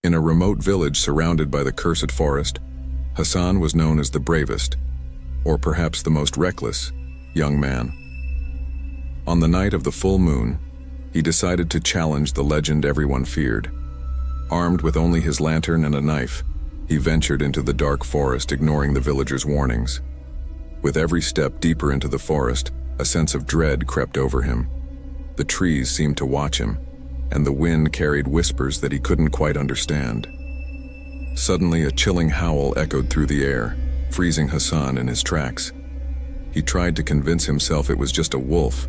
In a remote village surrounded by the cursed forest, Hassan was known as the bravest, or perhaps the most reckless, young man. On the night of the full moon, he decided to challenge the legend everyone feared. Armed with only his lantern and a knife, he ventured into the dark forest, ignoring the villagers' warnings. With every step deeper into the forest, a sense of dread crept over him. The trees seemed to watch him, and the wind carried whispers that he couldn't quite understand. Suddenly, a chilling howl echoed through the air, freezing Hassan in his tracks. He tried to convince himself it was just a wolf,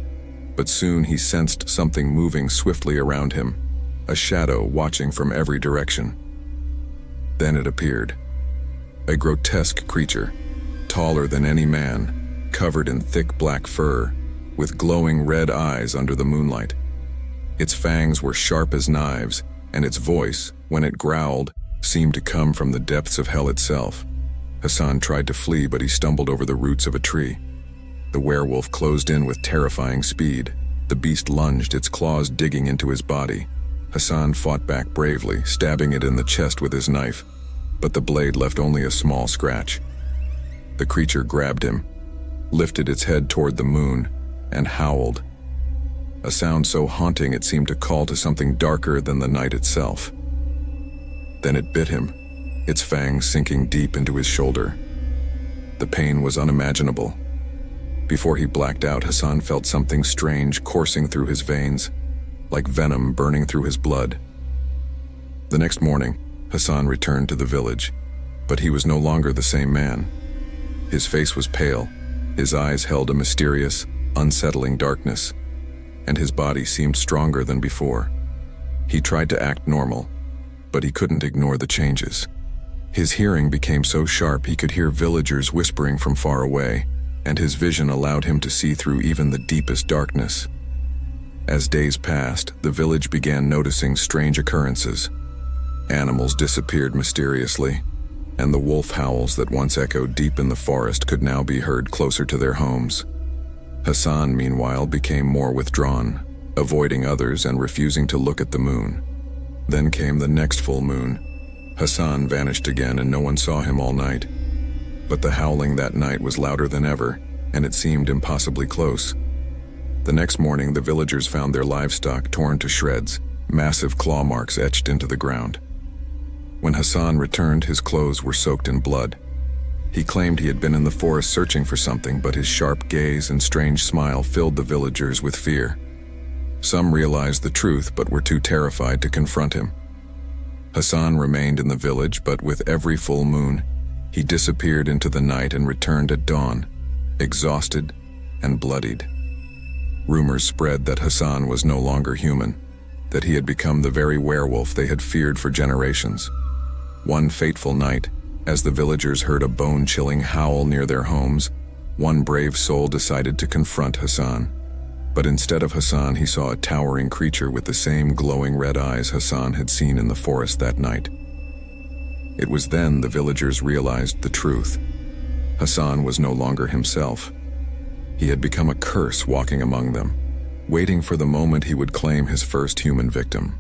but soon he sensed something moving swiftly around him, a shadow watching from every direction. Then it appeared. A grotesque creature, taller than any man, covered in thick black fur, with glowing red eyes under the moonlight. Its fangs were sharp as knives, and its voice, when it growled, seemed to come from the depths of hell itself. Hassan tried to flee, but he stumbled over the roots of a tree. The werewolf closed in with terrifying speed. The beast lunged, its claws digging into his body. Hassan fought back bravely, stabbing it in the chest with his knife, but the blade left only a small scratch. The creature grabbed him, lifted its head toward the moon, and howled. A sound so haunting it seemed to call to something darker than the night itself. Then it bit him, its fangs sinking deep into his shoulder. The pain was unimaginable. Before he blacked out, Hassan felt something strange coursing through his veins, like venom burning through his blood. The next morning, Hassan returned to the village, but he was no longer the same man. His face was pale, his eyes held a mysterious, unsettling darkness, and his body seemed stronger than before. He tried to act normal, but he couldn't ignore the changes. His hearing became so sharp he could hear villagers whispering from far away, and his vision allowed him to see through even the deepest darkness. As days passed, the village began noticing strange occurrences. Animals disappeared mysteriously, and the wolf howls that once echoed deep in the forest could now be heard closer to their homes. Hassan, meanwhile, became more withdrawn, avoiding others and refusing to look at the moon. Then came the next full moon. Hassan vanished again and no one saw him all night. But the howling that night was louder than ever, and it seemed impossibly close. The next morning, the villagers found their livestock torn to shreds, massive claw marks etched into the ground. When Hassan returned, his clothes were soaked in blood. He claimed he had been in the forest searching for something, but his sharp gaze and strange smile filled the villagers with fear. Some realized the truth but were too terrified to confront him. Hassan remained in the village, but with every full moon, he disappeared into the night and returned at dawn, exhausted and bloodied. Rumors spread that Hassan was no longer human, that he had become the very werewolf they had feared for generations. One fateful night, as the villagers heard a bone-chilling howl near their homes, one brave soul decided to confront Hassan. But instead of Hassan, he saw a towering creature with the same glowing red eyes Hassan had seen in the forest that night. It was then the villagers realized the truth. Hassan was no longer himself. He had become a curse walking among them, waiting for the moment he would claim his first human victim.